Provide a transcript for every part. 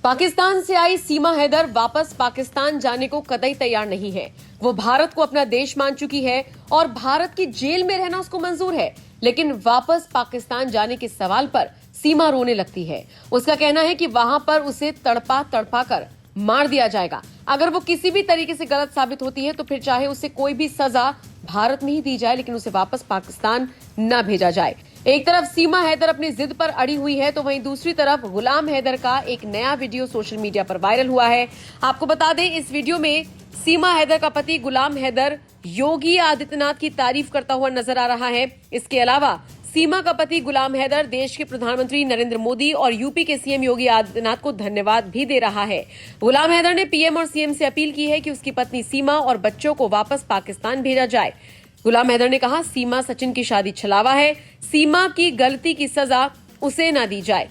पाकिस्तान से आई सीमा हैदर वापस पाकिस्तान जाने को कतई तैयार नहीं है। वो भारत को अपना देश मान चुकी है और भारत की जेल में रहना उसको मंजूर है, लेकिन वापस पाकिस्तान जाने के सवाल पर सीमा रोने लगती है। उसका कहना है कि वहां पर उसे तड़पा तड़पा कर मार दिया जाएगा। अगर वो किसी भी तरीके से गलत साबित होती है तो फिर चाहे उसे कोई भी सजा भारत में ही दी जाए, लेकिन उसे वापस पाकिस्तान न भेजा जाए। एक तरफ सीमा हैदर अपनी जिद पर अड़ी हुई है तो वहीं दूसरी तरफ गुलाम हैदर का एक नया वीडियो सोशल मीडिया पर वायरल हुआ है। आपको बता दें, इस वीडियो में सीमा हैदर का पति गुलाम हैदर योगी आदित्यनाथ की तारीफ करता हुआ नजर आ रहा है। इसके अलावा सीमा का पति गुलाम हैदर देश के प्रधानमंत्री नरेंद्र मोदी और यूपी के सीएम योगी आदित्यनाथ को धन्यवाद भी दे रहा है। गुलाम हैदर ने पीएम और सीएम से अपील की है कि उसकी पत्नी सीमा और बच्चों को वापस पाकिस्तान भेजा जाए। गुलाम हैदर ने कहा, सीमा सचिन की शादी छलावा है, सीमा की गलती की सजा उसे न दी जाए।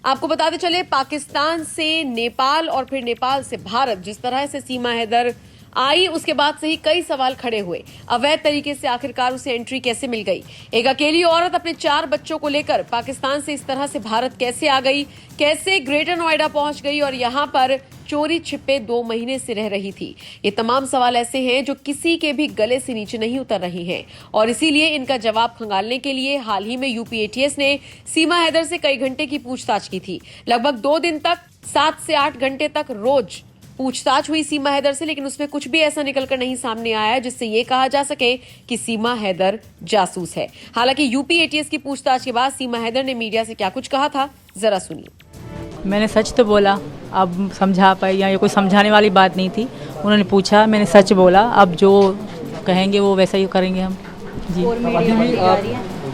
आपको बताते चले, पाकिस्तान से नेपाल और फिर नेपाल से भारत जिस तरह से सीमा हैदर आई, उसके बाद से ही कई सवाल खड़े हुए। अवैध तरीके से आखिरकार उसे एंट्री कैसे मिल गई? एक अकेली औरत अपने 4 बच्चों को लेकर पाकिस्तान से इस तरह से भारत कैसे आ गई? कैसे ग्रेटर नोएडा पहुंच गई और यहां पर चोरी छिपे 2 महीने से रह रही थी? ये तमाम सवाल ऐसे हैं जो किसी के भी गले से नीचे नहीं उतर रहे हैं और इसीलिए इनका जवाब खंगालने के लिए हाल ही में यूपी एटीएस ने सीमा हैदर से कई घंटे की पूछताछ की थी। लगभग 2 दिन तक 7 से 8 घंटे तक रोज पूछताछ हुई सीमा हैदर से, लेकिन उसमें कुछ भी ऐसा निकलकर नहीं सामने आया जिससे ये कहा जा सके कि सीमा हैदर जासूस है। हालांकि यूपी एटीएस की पूछताछ के बाद सीमा हैदर ने मीडिया से क्या कुछ कहा था, जरा सुनिए। मैंने सच तो बोला, अब समझा पाई या ये कोई समझाने वाली बात नहीं थी। उन्होंने पूछा, मैंने सच बोला, अब जो कहेंगे वो वैसा ही करेंगे हम। जी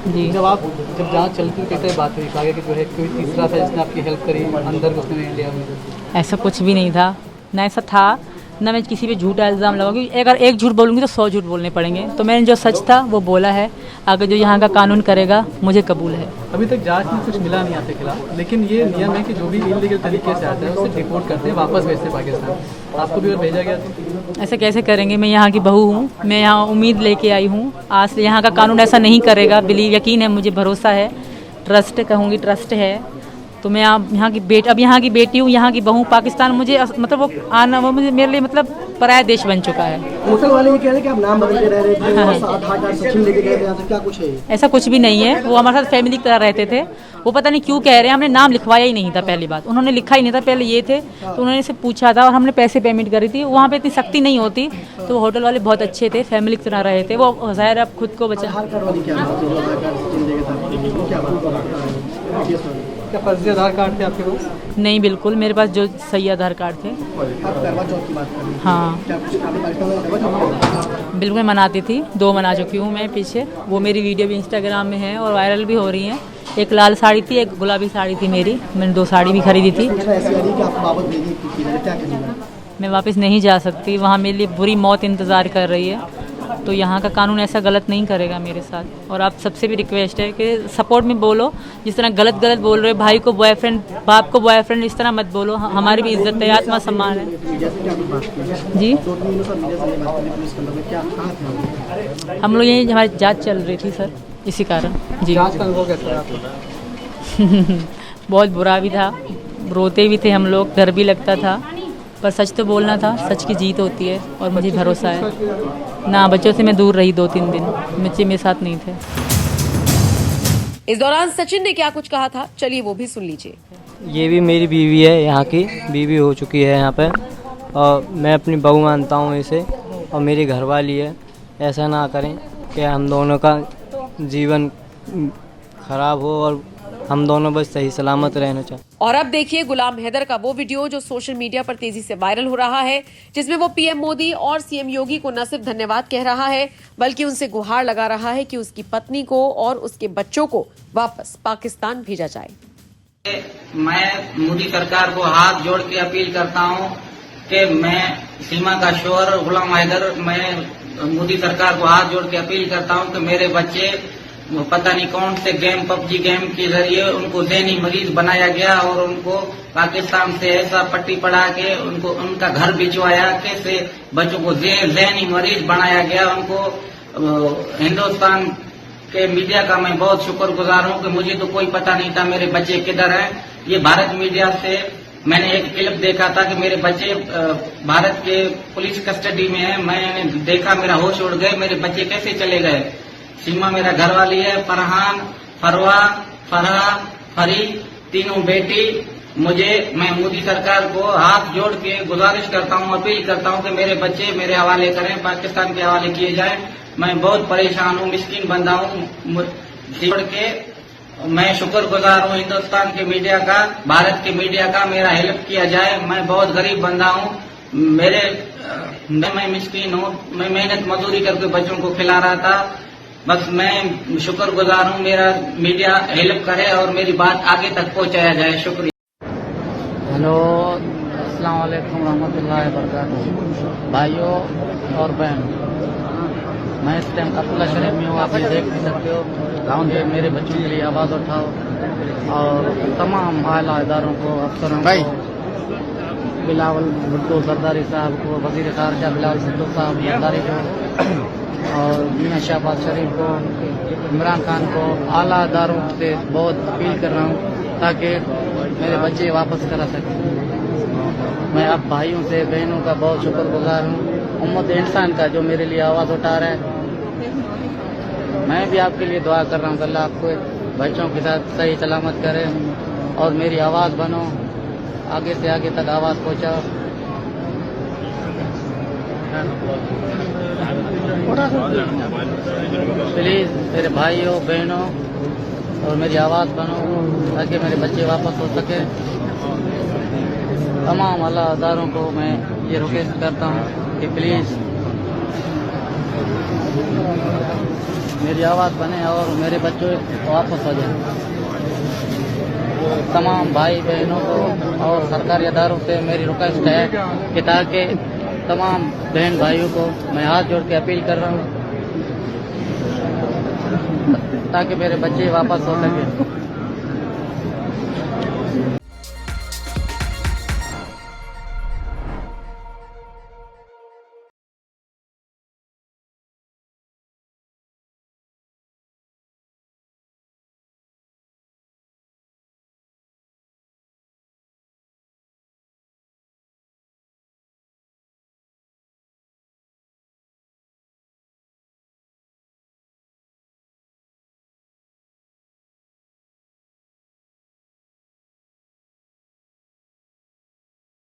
जी जब जांच चलती कैसे बात हुई आगे कि जो है कोई तीसरा था जिसने आपकी हेल्प करी अंदर घुसने में इंडिया में? ऐसा कुछ भी नहीं था, ना ऐसा था, ना मैं किसी पे झूठा इल्ज़ाम लगाऊंगी। अगर एक झूठ बोलूँगी तो 100 झूठ बोलने पड़ेंगे। तो मैंने जो सच था वो बोला है। अगर जो यहाँ का कानून करेगा मुझे कबूल है। अभी तक जांच में कुछ मिला नहीं आपके खिलाफ, लेकिन ये नियम है कि जो भी इलीगल तरीके से आता है उसे डिपोर्ट करते हैं, वापस भेजते हैं पाकिस्तान। आपको भी और भेजा गया था? ऐसा कैसे करेंगे? मैं यहाँ की बहू हूँ, मैं यहाँ उम्मीद लेके आई हूँ। आज से यहाँ का कानून ऐसा नहीं करेगा, बिलीव, यकीन है, मुझे भरोसा है, ट्रस्ट कहूँगी, ट्रस्ट है। तो मैं यहाँ की अब यहाँ की बेटी हूँ, यहाँ की बहू। पाकिस्तान मुझे मतलब वो आना, वो मुझे मेरे लिए मतलब पराया देश बन चुका है। होटल वाले ये कह रहे हैं कि आप नाम बदल के रह रहे थे, आधार कार्ड सचिन लेके गए थे, यहाँ से क्या कुछ है? ऐसा कुछ भी नहीं है। वो हमारे साथ फैमिली की तरह रहते थे। वो पता नहीं क्यों कह रहे हैं, हमने नाम लिखवाया ही नहीं था। पहली बात, उन्होंने लिखा ही नहीं था, पहले ये थे तो उन्होंने से पूछा था और हमने पैसे पेमेंट करी थी। वहाँ पे इतनी सख्ती नहीं होती। तो होटल वाले बहुत अच्छे थे, फैमिली की तरह रहे थे। वो ज़ाहिर अब खुद को बचा। क्या फर्जी आधार कार्ड थे आपके पास? नहीं, बिल्कुल मेरे पास जो सही आधार कार्ड थे। हाँ बिल्कुल, मैं मनाती थी, 2 मना चुकी हूँ मैं पीछे। वो मेरी वीडियो भी इंस्टाग्राम में है और वायरल भी हो रही है। एक लाल साड़ी थी, एक गुलाबी साड़ी थी मेरी। मैंने 2 साड़ी भी खरीदी थी। मैं वापस नहीं जा सकती, वहाँ मेरे लिए बुरी मौत इंतज़ार कर रही है। तो यहाँ का कानून ऐसा गलत नहीं करेगा मेरे साथ। और आप सबसे भी रिक्वेस्ट है कि सपोर्ट में बोलो। जिस तरह गलत बोल रहे हो, भाई को बॉयफ्रेंड, बाप को बॉयफ्रेंड, इस तरह मत बोलो। हमारी भी इज्जत है, आत्मा सम्मान है। जी हम लोग यही, हमारी जांच चल रही थी सर, इसी कारण। जी जांच का अनुभव कैसा है आपको? बहुत बुरा भी था, रोते भी थे हम लोग, डर भी लगता था, पर सच तो बोलना था। सच की जीत होती है और मुझे भरोसा है। ना, बच्चों से मैं दूर रही 2-3 दिन, बच्चे मेरे साथ नहीं थे। इस दौरान सचिन ने क्या कुछ कहा था, चलिए वो भी सुन लीजिए। ये भी मेरी बीवी है, यहाँ की बीवी हो चुकी है यहाँ पे, और मैं अपनी बहू मानता हूँ इसे, और मेरी घरवाली है। ऐसा ना करें कि हम दोनों का जीवन खराब हो और हम दोनों बस सही सलामत रहना चाहिए। और अब देखिए गुलाम हैदर का वो वीडियो जो सोशल मीडिया पर तेजी से वायरल हो रहा है, जिसमें वो पीएम मोदी और सीएम योगी को न सिर्फ धन्यवाद कह रहा है बल्कि उनसे गुहार लगा रहा है कि उसकी पत्नी को और उसके बच्चों को वापस पाकिस्तान भेजा जाए। मैं मोदी सरकार को हाथ जोड़ के अपील करता हूं कि मैं सीमा का शोहर गुलाम हैदर, मैं मोदी सरकार को हाथ जोड़ के अपील करता हूं कि मेरे बच्चे पता नहीं कौन से गेम, पबजी गेम के जरिए उनको ज़हनी मरीज बनाया गया और उनको पाकिस्तान से ऐसा पट्टी पड़ा के उनको उनका घर भिजवाया, कैसे बच्चों को ज़हनी मरीज बनाया गया। उनको हिंदुस्तान के मीडिया का मैं बहुत शुक्रगुजार हूं कि मुझे तो कोई पता नहीं था मेरे बच्चे किधर हैं। ये भारत मीडिया से मैंने एक क्लिप देखा था कि मेरे बच्चे भारत के पुलिस कस्टडी में है। मैंने देखा, मेरा होश उड़ गए, मेरे बच्चे कैसे चले गए। सीमा मेरा घरवाली है, फरहान, फरवा, फरहा, फरी, तीनों बेटी। मैं मोदी सरकार को हाथ जोड़ के गुजारिश करता हूँ, अपील करता हूँ कि मेरे बच्चे मेरे हवाले करें, पाकिस्तान के हवाले किए जाएं। मैं बहुत परेशान हूँ, मिस्कीन बंदा हूँ। जोड़ के मैं शुक्रगुजार हूँ हिंदुस्तान के मीडिया का, भारत के मीडिया का, मेरा हेल्प किया जाए। मैं बहुत गरीब बंदा हूँ, मैं मिस्कीन हूँ, मैं मेहनत मजदूरी करके बच्चों को खिला रहा था। बस मैं शुक्रगुजार हूँ, मेरा मीडिया हेल्प करे और मेरी बात आगे तक पहुँचाया जाए। शुक्रिया। हेलो, अस्सलाम वालेकुम रहमतुल्लाहि वबरकातुहू। भाइयों और बहन, मैं इस टाइम अब्दुल्ला शरीफ में हूँ। आप ये देख भी सकते हो। गाँव के मेरे बच्चों के लिए आवाज़ उठाओ और तमाम आला इदारों को, अफसरों को, बिलावल भुट्टो जरदारी साहब को, वज़ीर ख़ारजा बिलावल भुट्टो साहब जरदारी को, और मियां शहबाज शरीफ को, इमरान खान को, आला इदारों से बहुत अपील कर रहा हूँ ताकि मेरे बच्चे वापस करा सकें। मैं अब भाइयों से, बहनों का बहुत शुक्रगुजार हूँ, उम्मत इंसान का, जो मेरे लिए आवाज़ उठा रहा है। मैं भी आपके लिए दुआ कर रहा हूँ, अल्लाह आपको बच्चों के साथ सही सलामत करे और मेरी आवाज़ बनो, आगे से आगे तक आवाज़ पहुँचाओ। प्लीज़ मेरे भाइयों बहनों और मेरी आवाज़ बनो ताकि मेरे बच्चे वापस हो सके। तमाम अल्लाह अदारों को मैं ये रिक्वेस्ट करता हूँ कि प्लीज़ मेरी आवाज़ बने और मेरे बच्चों वापस हो जाए। तमाम भाई बहनों को और सरकारी अदारों से मेरी रिक्वेस्ट है कि ताकि तमाम बहन भाइयों को मैं हाथ जोड़ के अपील कर रहा हूँ ताकि मेरे बच्चे वापस हो सके।